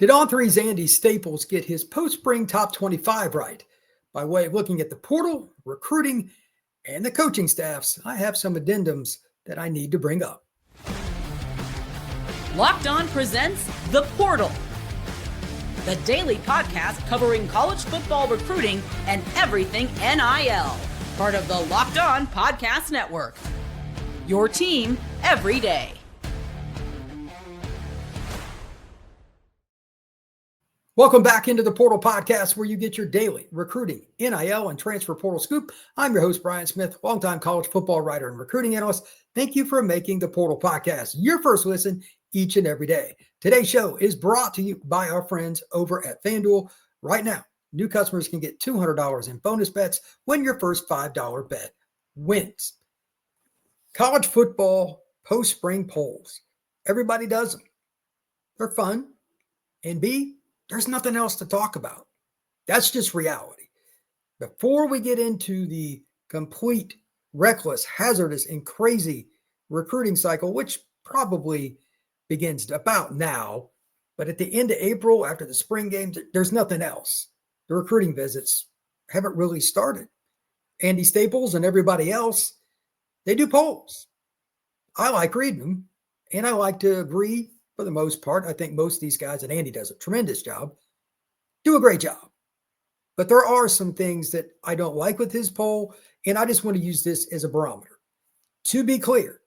Did On3's Andy Staples get his post-spring top 25 right? By way of looking at the portal, recruiting, and the coaching staffs, I have some addendums that I need to bring up. Locked On presents The Portal, the daily podcast covering college football recruiting and everything NIL. Part of the Locked On Podcast Network. Your team every day. Welcome back into the Portal Podcast, where you get your daily recruiting, NIL, and transfer portal scoop. I'm your host, Brian Smith, longtime college football writer and recruiting analyst. Thank you for making the Portal Podcast your first listen each and every day. Today's show is brought to you by our friends over at FanDuel. Right now, new customers can get $200 in bonus bets when your first $5 bet wins. College football post-spring polls. Everybody does them. They're fun. And B, there's nothing else to talk about. That's just reality. Before we get into the complete, reckless, hazardous, and crazy recruiting cycle, which probably begins about now, but at the end of April, after the spring games, there's nothing else. The recruiting visits haven't really started. Andy Staples and everybody else, they do polls. I like reading them, and I like to agree. For the most part, I think most of these guys, and Andy does a tremendous job, do a great job. But there are some things that I don't like with his poll, and I just want to use this as a barometer. To be clear,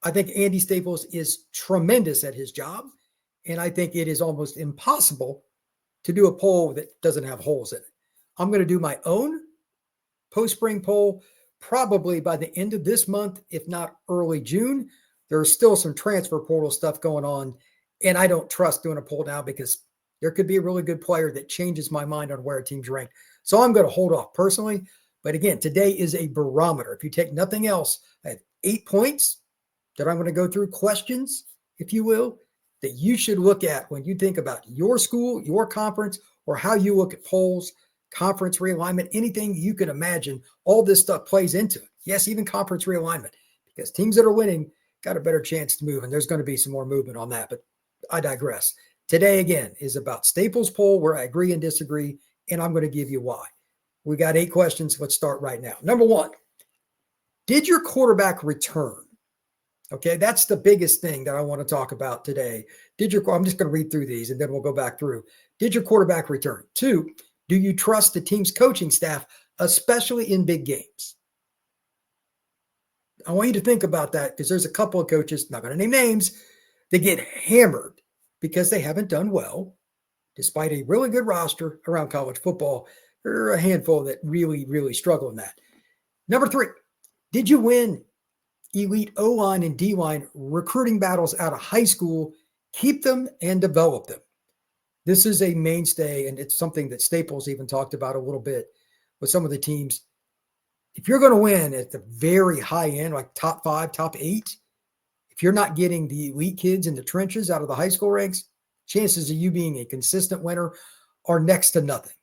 I think Andy Staples is tremendous at his job, and I think it is almost impossible to do a poll that doesn't have holes in it. I'm going to do my own post-spring poll probably by the end of this month, if not early June. There's still some transfer portal stuff going on, and I don't trust doing a poll now because there could be a really good player that changes my mind on where a team's ranked. So I'm going to hold off personally. But again, today is a barometer. If you take nothing else, I have 8 points that I'm going to go through, questions, if you will, that you should look at when you think about your school, your conference, or how you look at polls, conference realignment, anything you can imagine. All this stuff plays into it. Yes, even conference realignment, because teams that are winning got a better chance to move, and there's going to be some more movement on that, but I digress. Today, again, is about Staples poll, where I agree and disagree, and I'm going to give you why. We got 8 questions. Let's start right now. Number 1, did your quarterback return? Okay, that's the biggest thing that I want to talk about today. I'm just going to read through these, and then we'll go back through. Did your quarterback return? 2, do you trust the team's coaching staff, especially in big games? I want you to think about that, because there's a couple of coaches, not going to name names, that get hammered because they haven't done well, despite a really good roster around college football. There are a handful that really, really struggle in that. Number 3, did you win elite O-line and D-line recruiting battles out of high school, keep them and develop them? This is a mainstay, and it's something that Staples even talked about a little bit with some of the teams. If you're going to win at the very high end, like top 5, top 8, if you're not getting the elite kids in the trenches out of the high school ranks, chances of you being a consistent winner are next to nothing.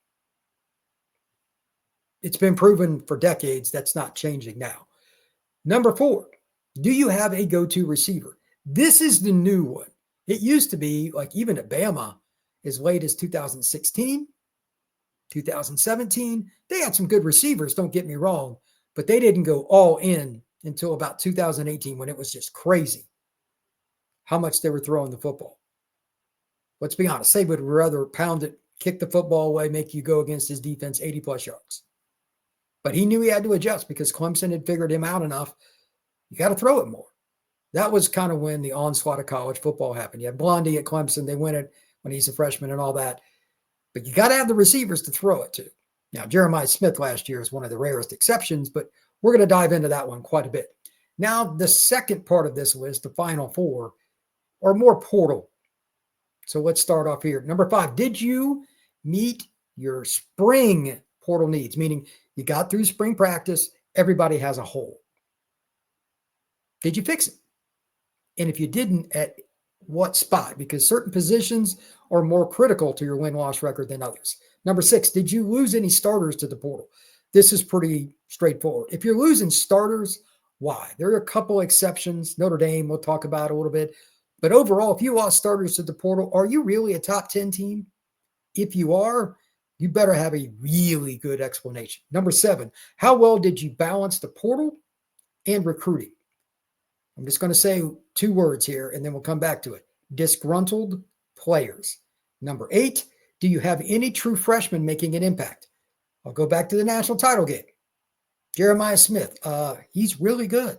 It's been proven for decades. That's not changing now. Number 4, do you have a go-to receiver? This is the new one. It used to be, like even at Bama, as late as 2016, 2017, they had some good receivers, don't get me wrong, but they didn't go all in until about 2018, when it was just crazy how much they were throwing the football. Let's be honest, they would rather pound it, kick the football away, make you go against his defense 80-plus yards. But he knew he had to adjust because Clemson had figured him out enough. You got to throw it more. That was kind of when the onslaught of college football happened. You had Blondie at Clemson. They win it when he's a freshman and all that. But you got to have the receivers to throw it to. Now, Jeremiah Smith last year is one of the rarest exceptions, but we're going to dive into that one quite a bit. Now, the second part of this list, the final 4, are more portal. So let's start off here. Number 5, did you meet your spring portal needs? Meaning you got through spring practice, everybody has a hole. Did you fix it? And if you didn't, at what spot? Because certain positions are more critical to your win-loss record than others. Number 6, did you lose any starters to the portal? This is pretty straightforward. If you're losing starters, why? There are a couple exceptions. Notre Dame, we'll talk about a little bit. But overall, if you lost starters to the portal, are you really a top 10 team? If you are, you better have a really good explanation. Number 7, how well did you balance the portal and recruiting? I'm just going to say 2 words here, and then we'll come back to it. Disgruntled players. Number 8, do you have any true freshmen making an impact? I'll go back to the national title game. Jeremiah Smith, he's really good.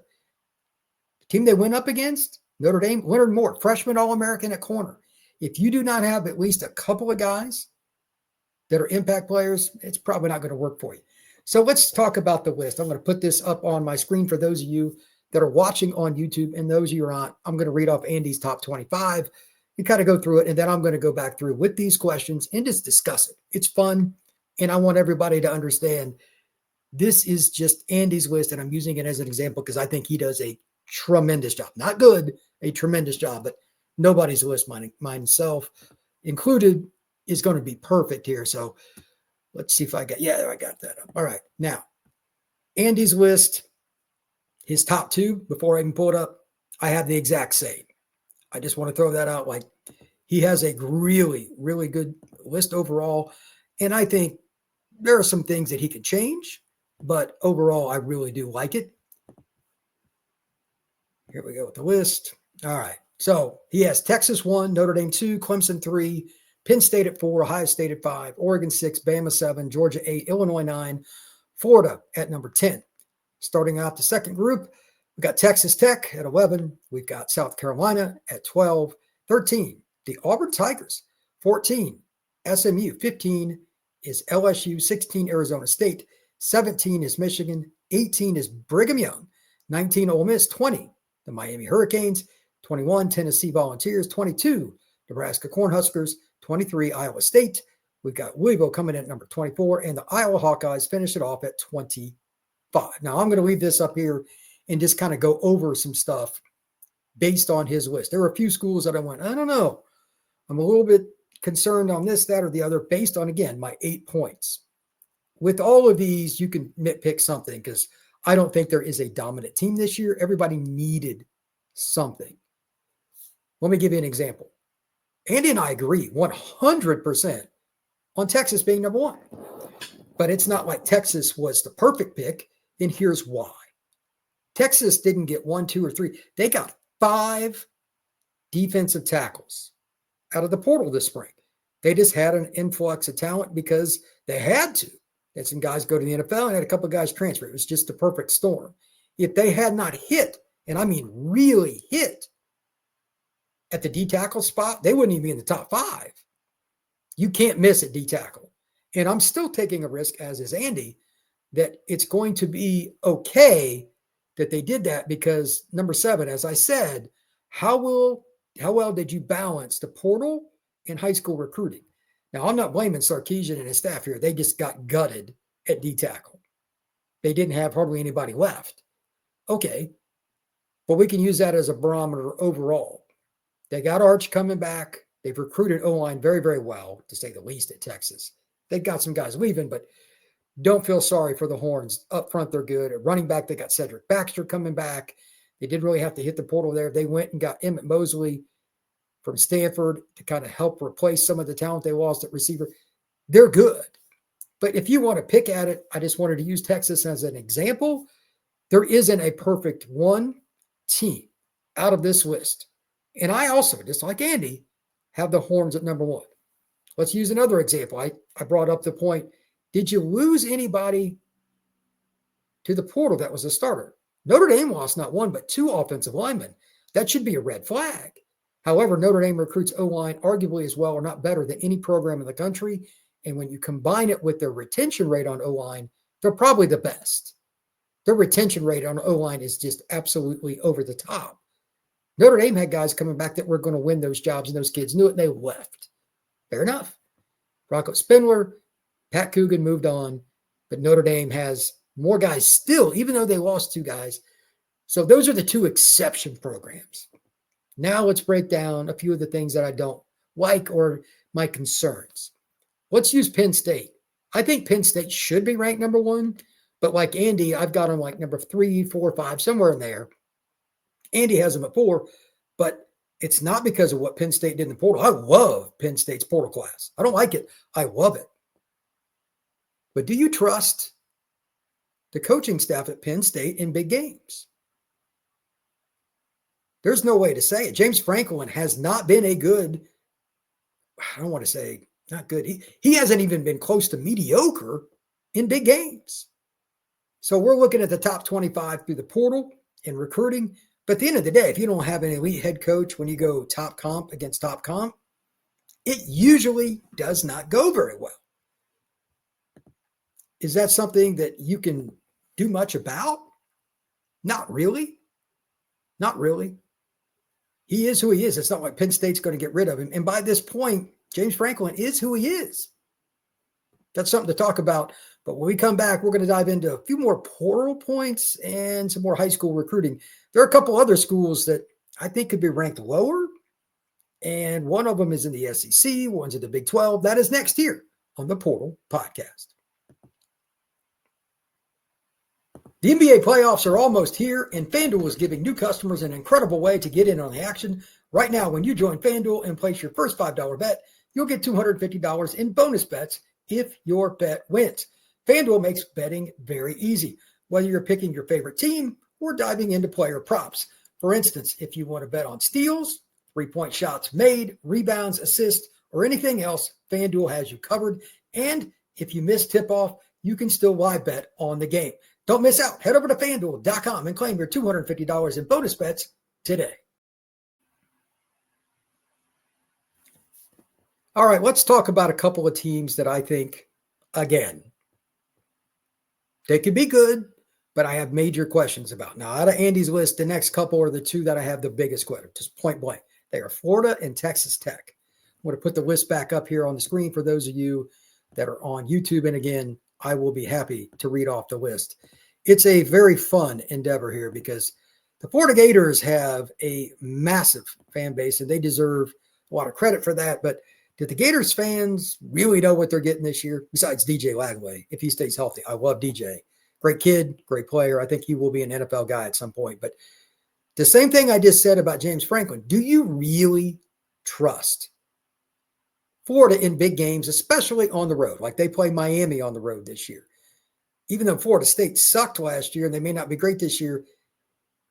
The team they went up against, Notre Dame, Leonard Moore, freshman All-American at corner. If you do not have at least a couple of guys that are impact players, it's probably not going to work for you. So let's talk about the list. I'm going to put this up on my screen for those of you that are watching on YouTube, and those of you who are not. I'm going to read off Andy's top 25. You kind of go through it, and then I'm going to go back through with these questions and just discuss it. It's fun, and I want everybody to understand this is just Andy's list, and I'm using it as an example because I think he does a tremendous job. Not good, a tremendous job, but nobody's list, myself included, is going to be perfect here. So let's see if I got that up. All right. Now, Andy's list, his top 2, before I even pull it up, I have the exact same. I just want to throw that out. Like, he has a really, really good list overall. And I think there are some things that he can change, but overall, I really do like it. Here we go with the list. All right. So he has Texas 1, Notre Dame 2, Clemson 3, Penn State at 4, Ohio State at 5, Oregon 6, Bama 7, Georgia 8, Illinois 9, Florida at number 10. Starting out the second group, we've got Texas Tech at 11. We've got South Carolina at 12. 13, the Auburn Tigers. 14, SMU. 15 is LSU. 16, Arizona State. 17 is Michigan. 18 is Brigham Young. 19, Ole Miss. 20, the Miami Hurricanes. 21, Tennessee Volunteers. 22, Nebraska Cornhuskers. 23, Iowa State. We've got Louisville coming in at number 24, and the Iowa Hawkeyes finish it off at 25. Now, I'm going to leave this up here and just kind of go over some stuff based on his list. There were a few schools that I went, I don't know. I'm a little bit concerned on this, that, or the other based on, again, my 8 points. With all of these, you can nitpick something because I don't think there is a dominant team this year. Everybody needed something. Let me give you an example. Andy and I agree 100% on Texas being number 1. But it's not like Texas was the perfect pick, and here's why. Texas didn't get 1, 2, or 3. They got 5 defensive tackles out of the portal this spring. They just had an influx of talent because they had to. They had some guys go to the NFL and had a couple of guys transfer. It was just the perfect storm. If they had not hit, and I mean really hit, at the D tackle spot, they wouldn't even be in the top 5. You can't miss at D tackle. And I'm still taking a risk, as is Andy, that it's going to be okay that they did that because, number 7, as I said, how well did you balance the portal and high school recruiting? Now, I'm not blaming Sarkisian and his staff here. They just got gutted at D tackle. They didn't have hardly anybody left. Okay, but we can use that as a barometer overall. They got Arch coming back. They've recruited O-line very, very well, to say the least, at Texas. They've got some guys leaving, but don't feel sorry for the Horns. Up front, they're good. At running back, they got Cedric Baxter coming back. They didn't really have to hit the portal there. They went and got Emmett Mosley from Stanford to kind of help replace some of the talent they lost at receiver. They're good. But if you want to pick at it, I just wanted to use Texas as an example. There isn't a perfect one team out of this list. And I also, just like Andy, have the Horns at number 1. Let's use another example. I brought up the point, did you lose anybody to the portal that was a starter? Notre Dame lost not 1, but 2 offensive linemen. That should be a red flag. However, Notre Dame recruits O-line arguably as well or not better than any program in the country. And when you combine it with their retention rate on O-line, they're probably the best. Their retention rate on O-line is just absolutely over the top. Notre Dame had guys coming back that were going to win those jobs, and those kids knew it, and they left. Fair enough. Rocco Spindler, Pat Coogan moved on, but Notre Dame has more guys still, even though they lost 2 guys. So those are the 2 exception programs. Now let's break down a few of the things that I don't like or my concerns. Let's use Penn State. I think Penn State should be ranked number 1, but like Andy, I've got them like number 3, 4, 5, somewhere in there. Andy has them at 4, but It's not because of what Penn State did in the portal. I love Penn State's portal class. I don't like it. I love it. But do you trust the coaching staff at Penn State in big games? There's no way to say it. James Franklin has not been a good, I don't want to say not good. He hasn't even been close to mediocre in big games. So we're looking at the top 25 through the portal in recruiting. But at the end of the day, if you don't have an elite head coach when you go top comp against top comp, it usually does not go very well. Is that something that you can do much about? Not really. Not really. He is who he is. It's not like Penn State's going to get rid of him. And by this point, James Franklin is who he is. That's something to talk about. But when we come back, we're going to dive into a few more portal points and some more high school recruiting. There are a couple other schools that I think could be ranked lower. And one of them is in the SEC. One's in the Big 12. That is next here on the Portal Podcast. The NBA playoffs are almost here, and FanDuel is giving new customers an incredible way to get in on the action. Right now, when you join FanDuel and place your first $5 bet, you'll get $250 in bonus bets if your bet wins. FanDuel makes betting very easy, whether you're picking your favorite team or diving into player props. For instance, if you want to bet on steals, 3-point shots made, rebounds, assists, or anything else, FanDuel has you covered. And if you miss tip-off, you can still live bet on the game. Don't miss out. Head over to FanDuel.com and claim your $250 in bonus bets today. All right, let's talk about a couple of teams that I think, again, they could be good, but I have major questions about. Now, out of Andy's list, the next couple are the two that I have the biggest question, just point blank. They are Florida and Texas Tech. I'm going to put the list back up here on the screen for those of you that are on YouTube. And again, I will be happy to read off the list. It's a very fun endeavor here because the Florida Gators have a massive fan base and they deserve a lot of credit for that. But did the Gators fans really know what they're getting this year? Besides DJ Lagway, if he stays healthy. I love DJ. Great kid, great player. I think he will be an NFL guy at some point. But the same thing I just said about James Franklin. Do you really trust Florida in big games, especially on the road? Like they play Miami on the road this year. Even though Florida State sucked last year and they may not be great this year,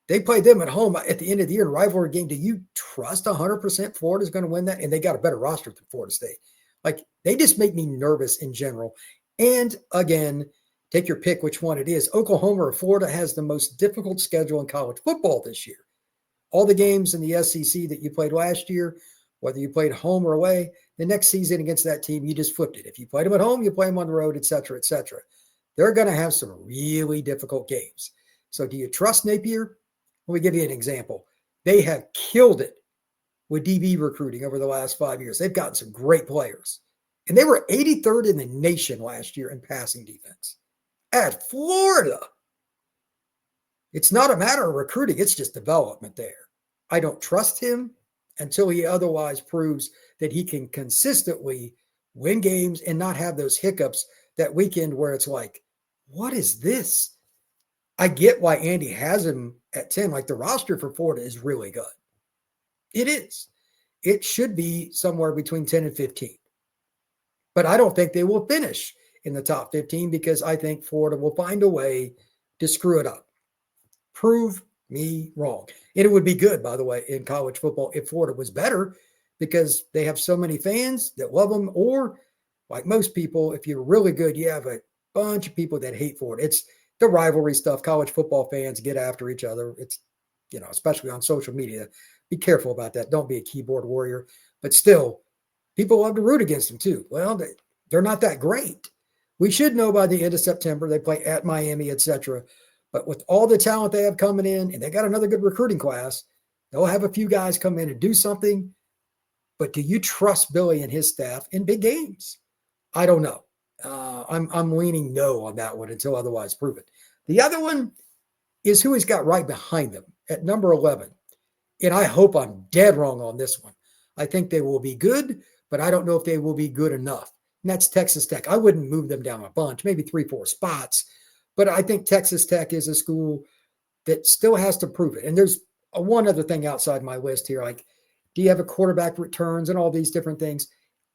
they played them at home at the end of the year in a rivalry game. Do you trust 100% Florida's going to win that? And they got a better roster than Florida State. Like they just make me nervous in general. And again, take your pick which one it is. Oklahoma or Florida has the most difficult schedule in college football this year. All the games in the SEC that you played last year, whether you played home or away, the next season against that team, you just flipped it. If you played them at home, you play them on the road, et cetera, et cetera. They're going to have some really difficult games. So do you trust Napier? Let me give you an example. They have killed it with DB recruiting over the last 5 years. They've gotten some great players. And they were 83rd in the nation last year in passing defense. At Florida, it's not a matter of recruiting. It's just development there. I don't trust him until he otherwise proves that he can consistently win games and not have those hiccups that weekend where it's like, what is this? I get why Andy has him at 10. Like the roster for Florida is really good. It is. It should be somewhere between 10 and 15. But I don't think they will finish in the top 15 because I think Florida will find a way to screw it up. Prove me wrong. And it would be good, by the way, in college football if Florida was better because they have so many fans that love them. Or like most people, if you're really good, you have a bunch of people that hate Florida. It's the rivalry stuff. College football fans get after each other. It's, especially on social media. Be careful about that. Don't be a keyboard warrior. But still, people love to root against them too. Well, they're not that great. We should know by the end of September. They play at Miami, etc. But with all the talent they have coming in, and they got another good recruiting class, they'll have a few guys come in and do something. But do you trust Billy and his staff in big games? I don't know. I'm leaning no on that one until otherwise proven. The other one is who he's got right behind them at number 11. And I hope I'm dead wrong on this one. I think they will be good, but I don't know if they will be good enough. And that's Texas Tech. I wouldn't move them down a bunch, maybe 3-4 spots. But I think Texas Tech is a school that still has to prove it. And there's one other thing outside my list here. Like Do you have a quarterback returns and all these different things?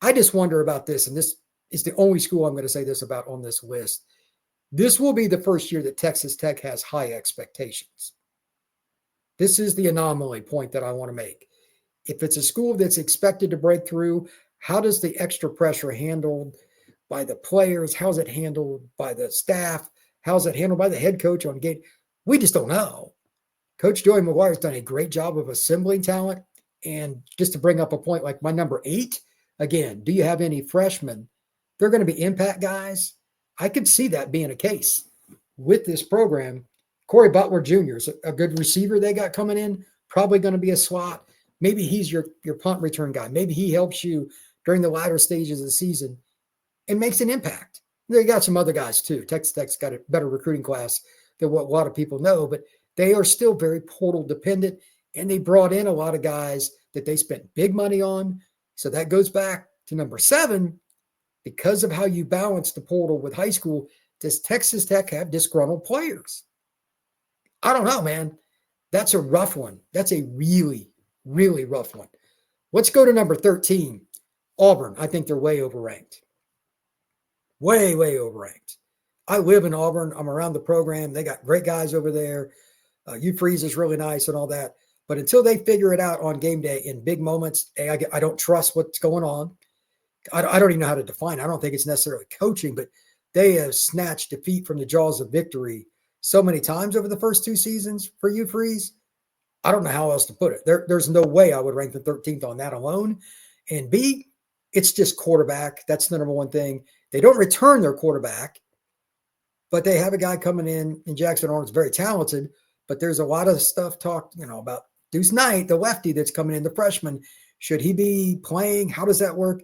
I just wonder about this, and this is the only school I'm going to say this about on this list. This will be the first year that Texas Tech has high expectations. This is the anomaly point that I want to make. If it's a school that's expected to break through, how does the extra pressure handled by the players? How's it handled by the staff? How's it handled by the head coach on game? We just don't know. Coach Joey McGuire's done a great job of assembling talent. And just to bring up a point like my number 8, again, do you have any freshmen? They're going to be impact guys. I could see that being a case with this program. Corey Butler Jr. is a good receiver they got coming in, probably going to be a slot. Maybe he's your punt return guy. Maybe he helps you during the latter stages of the season and makes an impact. They got some other guys too. Texas Tech's got a better recruiting class than what a lot of people know, but they are still very portal dependent, and they brought in a lot of guys that they spent big money on. So that goes back to number 7. Because of how you balance the portal with high school, does Texas Tech have disgruntled players? I don't know, man. That's a rough one. That's a really, really rough one. Let's go to number 13, Auburn. I think they're way overranked. Way, way overranked. I live in Auburn. I'm around the program. They got great guys over there. Hugh Freeze is really nice and all that. But until they figure it out on game day in big moments, I don't trust what's going on. I don't even know how to define it. I don't think it's necessarily coaching, but they have snatched defeat from the jaws of victory so many times over the first 2 seasons for Hugh Freeze. I don't know how else to put it. There's no way I would rank the 13th on that alone. And B, it's just quarterback. That's the number one thing. They don't return their quarterback, but they have a guy coming in Jackson Arnold's very talented, but there's a lot of stuff talked, about Deuce Knight, the lefty that's coming in, the freshman. Should he be playing? How does that work?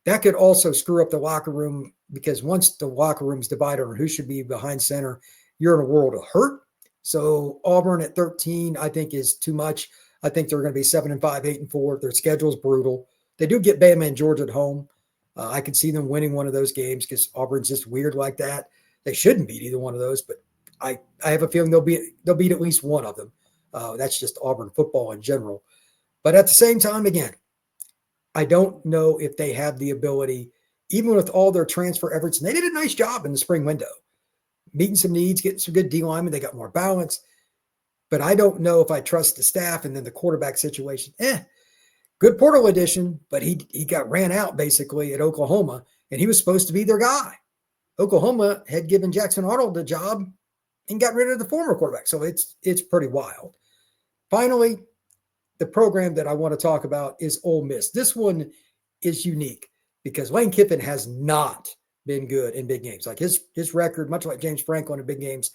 That could also screw up the locker room, because once the locker room's divided on who should be behind center, you're in a world of hurt. So Auburn at 13, I think, is too much. I think they're going to be 7-5, 8-4. Their schedule's brutal. They do get Bama and Georgia at home. I could see them winning one of those games because Auburn's just weird like that. They shouldn't beat either one of those, but I have a feeling they'll beat at least one of them. That's just Auburn football in general. But at the same time, again, I don't know if they have the ability, even with all their transfer efforts, and they did a nice job in the spring window, meeting some needs, getting some good D linemen. They got more balance. But I don't know if I trust the staff, and then the quarterback situation. Good portal addition, but he got ran out basically at Oklahoma, and he was supposed to be their guy. Oklahoma had given Jackson Arnold the job and got rid of the former quarterback. So it's pretty wild. Finally, the program that I want to talk about is Ole Miss. This one is unique because Lane Kiffin has not been good in big games. Like his record, much like James Franklin in big games,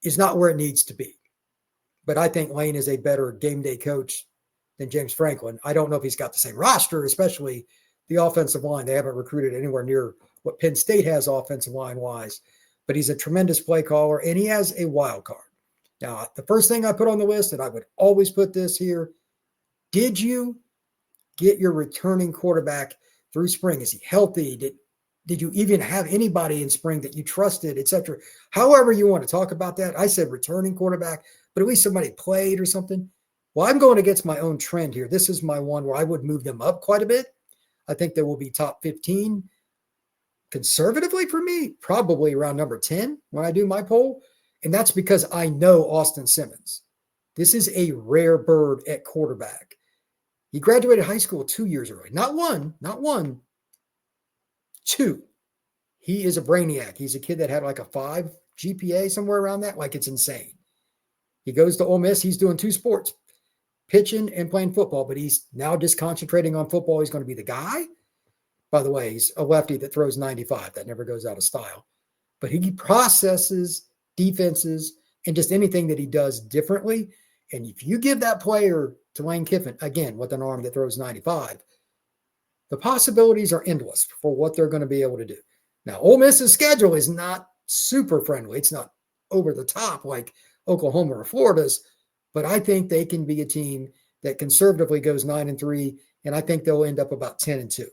is not where it needs to be. But I think Lane is a better game day coach than James Franklin. I don't know if he's got the same roster, especially the offensive line. They haven't recruited anywhere near what Penn State has offensive line-wise. But he's a tremendous play caller, and he has a wild card. Now, the first thing I put on the list, and I would always put this here, did you get your returning quarterback through spring? Is he healthy? Did you even have anybody in spring that you trusted, et cetera? However you want to talk about that. I said returning quarterback, but at least somebody played or something. Well, I'm going against my own trend here. This is my one where I would move them up quite a bit. I think they will be top 15. Conservatively for me, probably around number 10 when I do my poll. And that's because I know Austin Simmons. This is a rare bird at quarterback. He graduated high school 2 years early. Not one, 2. He is a brainiac. He's a kid that had like a 5 GPA, somewhere around that. Like, it's insane. He goes to Ole Miss. He's doing 2 sports, pitching and playing football, but he's now just concentrating on football. He's going to be the guy. By the way, he's a lefty that throws 95. That never goes out of style. But he processes defenses and just anything that he does differently. And if you give that player to Lane Kiffin, again, with an arm that throws 95, the possibilities are endless for what they're going to be able to do. Now, Ole Miss's schedule is not super friendly. It's not over the top like Oklahoma or Florida's, but I think they can be a team that conservatively goes 9-3, and I think they'll end up about 10-2.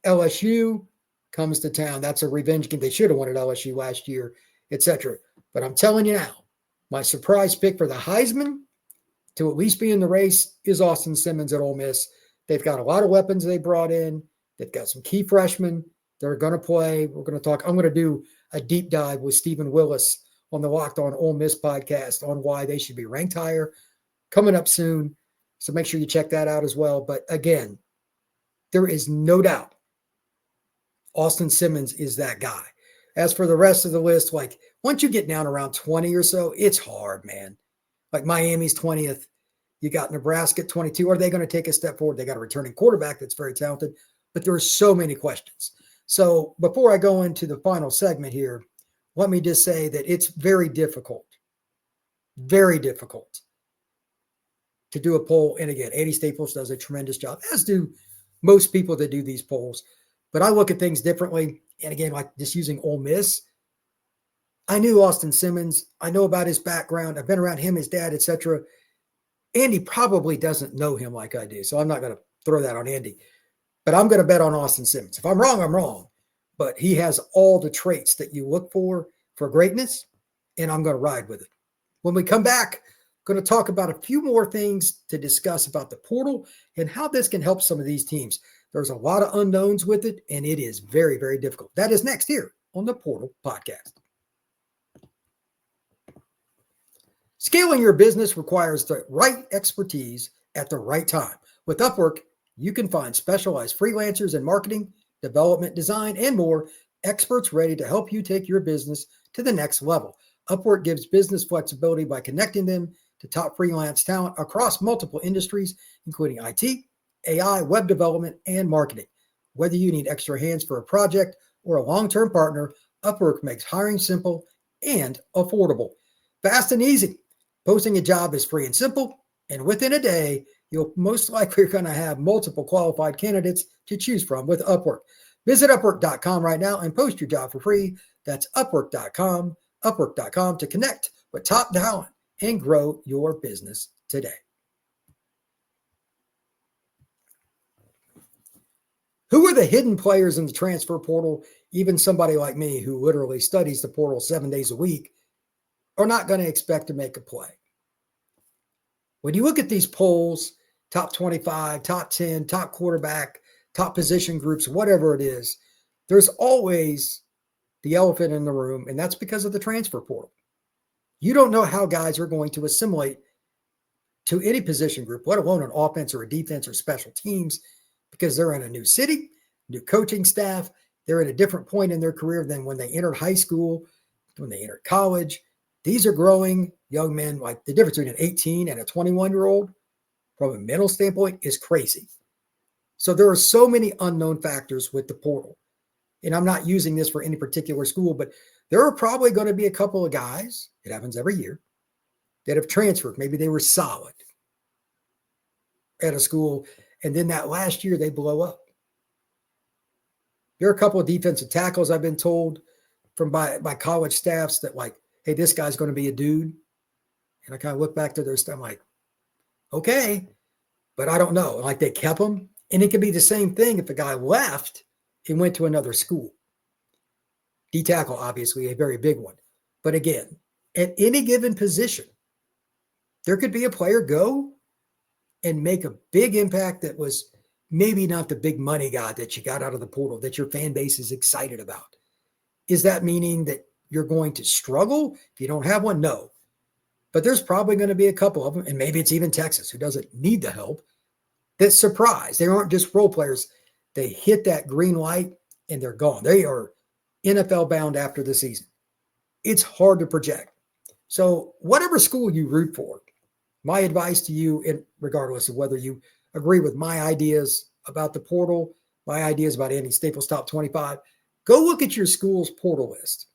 LSU comes to town. That's a revenge game. They should have won at LSU last year, etc. But I'm telling you now, my surprise pick for the Heisman, to at least be in the race is Austin Simmons at Ole Miss. They've got a lot of weapons they brought in. They've got some key freshmen that are going to play. We're going to talk. I'm going to do a deep dive with Stephen Willis on the Locked On Ole Miss podcast on why they should be ranked higher, coming up soon. So make sure you check that out as well. But again, there is no doubt Austin Simmons is that guy. As for the rest of the list, like once you get down around 20 or so, it's hard, man. Like Miami's 20th. You got Nebraska at 22. Are they going to take a step forward? They got a returning quarterback that's very talented, but there are so many questions. So before I go into the final segment here, let me just say that it's very difficult to do a poll. And again, Andy Staples does a tremendous job, as do most people that do these polls. But I look at things differently. And again, like just using Ole Miss, I knew Austin Simmons. I know about his background. I've been around him, his dad, etc. Andy probably doesn't know him like I do, so I'm not going to throw that on Andy. But I'm going to bet on Austin Simmons. If I'm wrong, I'm wrong. But he has all the traits that you look for greatness, and I'm going to ride with it. When we come back, I'm going to talk about a few more things to discuss about the portal and how this can help some of these teams. There's a lot of unknowns with it, and it is very, very difficult. That is next here on the Portal Podcast. Scaling your business requires the right expertise at the right time. With Upwork, you can find specialized freelancers in marketing, development, design, and more, experts ready to help you take your business to the next level. Upwork gives business flexibility by connecting them to top freelance talent across multiple industries, including IT, AI, web development, and marketing. Whether you need extra hands for a project or a long-term partner, Upwork makes hiring simple and affordable. Fast and easy. Posting a job is free and simple, and within a day, you'll most likely going to have multiple qualified candidates to choose from with Upwork. Visit Upwork.com right now and post your job for free. That's Upwork.com to connect with top talent and grow your business today. Who are the hidden players in the transfer portal? Even somebody like me who literally studies the portal 7 days a week are not going to expect to make a play. When you look at these polls, top 25, top 10, top quarterback, top position groups, whatever it is, there's always the elephant in the room, and that's because of the transfer portal. You don't know how guys are going to assimilate to any position group, let alone an offense or a defense or special teams, because they're in a new city, new coaching staff. They're at a different point in their career than when they entered high school, when they entered college. These are growing young men. Like the difference between an 18 and a 21-year-old from a mental standpoint is crazy. So there are so many unknown factors with the portal. And I'm not using this for any particular school, but there are probably going to be a couple of guys, it happens every year, that have transferred. Maybe they were solid at a school, and then that last year they blow up. There are a couple of defensive tackles I've been told from by college staffs that like, hey, this guy's going to be a dude. And I kind of look back to their stuff, I'm like, okay, but I don't know. Like they kept him. And it could be the same thing if a guy left and went to another school. D-tackle, obviously, a very big one. But again, at any given position, there could be a player go and make a big impact that was maybe not the big money guy that you got out of the portal that your fan base is excited about. Is that meaning that you're going to struggle if you don't have one? No. But there's probably going to be a couple of them, and maybe it's even Texas, who doesn't need the help, that surprise. They aren't just role players. They hit that green light, and they're gone. They are NFL bound after the season. It's hard to project. So whatever school you root for, my advice to you, regardless of whether you agree with my ideas about the portal, my ideas about Andy Staples' top 25, go look at your school's portal list.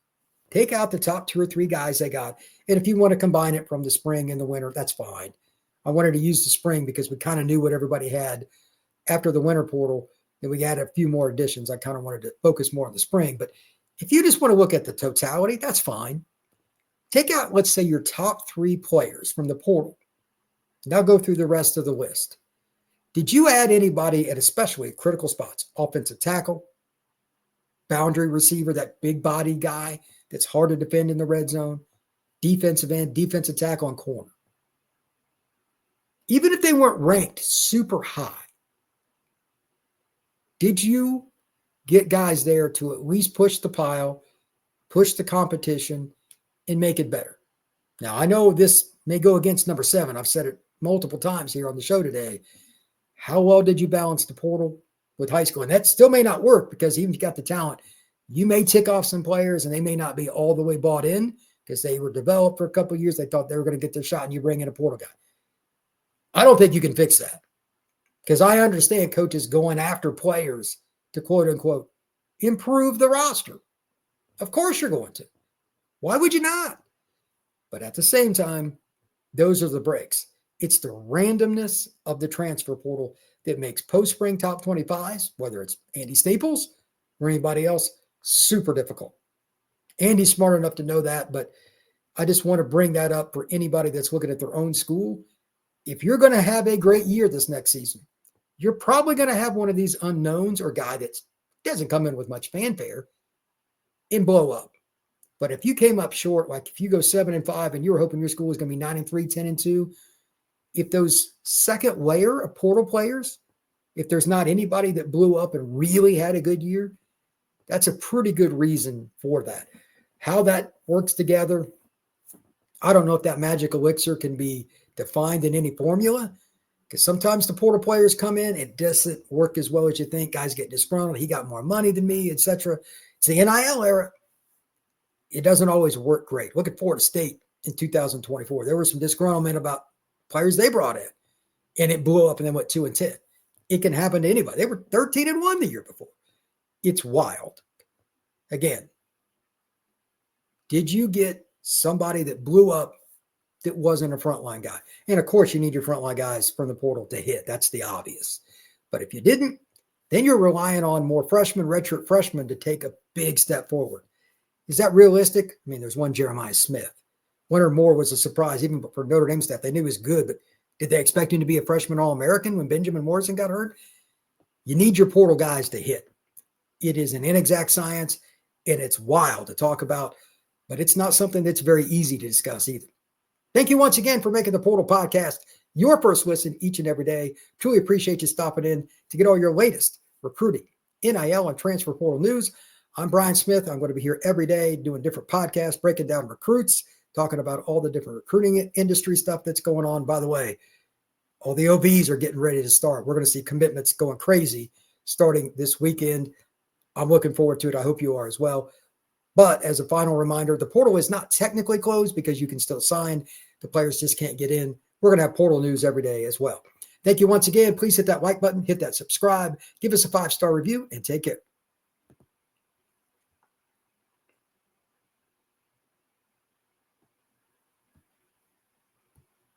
Take out the top 2 or 3 guys they got. And if you want to combine it from the spring and the winter, that's fine. I wanted to use the spring because we kind of knew what everybody had after the winter portal. And we had a few more additions. I kind of wanted to focus more on the spring. But if you just want to look at the totality, that's fine. Take out, let's say, your top 3 players from the portal. Now go through the rest of the list. Did you add anybody at especially critical spots? Offensive tackle, boundary receiver, that big body guy that's hard to defend in the red zone, defensive end, defensive tackle, and corner. even if they weren't ranked super high, did you get guys there to at least push the pile, push the competition, and make it better? Now, I know this may go against number 7. I've said it multiple times here on the show today. How well did you balance the portal with high school? And that still may not work, because even if you got the talent, you may tick off some players and they may not be all the way bought in because they were developed for a couple of years. They thought they were going to get their shot, and you bring in a portal guy. I don't think you can fix that, because I understand coaches going after players to, quote unquote, improve the roster. Of course you're going to. Why would you not? But at the same time, those are the breaks. It's the randomness of the transfer portal that makes post-spring top 25s, whether it's Andy Staples or anybody else, super difficult. Andy's smart enough to know that, but I just want to bring that up for anybody that's looking at their own school. If you're going to have a great year this next season, you're probably going to have one of these unknowns or guy that doesn't come in with much fanfare and blow up. But if you came up short, like if you go 7-5 and you were hoping your school was going to be 9-3, 10-2, if those second layer of portal players, if there's not anybody that blew up and really had a good year, that's a pretty good reason for that. How that works together, I don't know if that magic elixir can be defined in any formula, because sometimes the portal players come in, it doesn't work as well as you think. Guys get disgruntled. He got more money than me, etc. It's the NIL era. It doesn't always work great. Look at Florida State in 2024. There was some disgruntlement about players they brought in, and it blew up and then went 2-10. It can happen to anybody. They were 13-1 the year before. It's wild. Again, did you get somebody that blew up that wasn't a frontline guy? And of course, you need your frontline guys from the portal to hit. That's the obvious. But if you didn't, then you're relying on more freshmen, redshirt freshmen, to take a big step forward. Is that realistic? I mean, there's one Jeremiah Smith. Leonard Moore was a surprise, even for Notre Dame staff. They knew he was good, but did they expect him to be a freshman All-American when Benjamin Morrison got hurt? You need your portal guys to hit. It is an inexact science, and it's wild to talk about, but it's not something that's very easy to discuss either. Thank you once again for making the Portal Podcast your first listen each and every day. Truly appreciate you stopping in to get all your latest recruiting, NIL, and transfer portal news. I'm Brian Smith. I'm going to be here every day doing different podcasts, breaking down recruits, talking about all the different recruiting industry stuff that's going on. By the way, all the OBs are getting ready to start. We're going to see commitments going crazy starting this weekend. I'm looking forward to it. I hope you are as well. But as a final reminder, the portal is not technically closed because you can still sign. The players just can't get in. We're going to have portal news every day as well. Thank you once again. Please hit that like button, hit that subscribe, give us a 5-star review, and take care.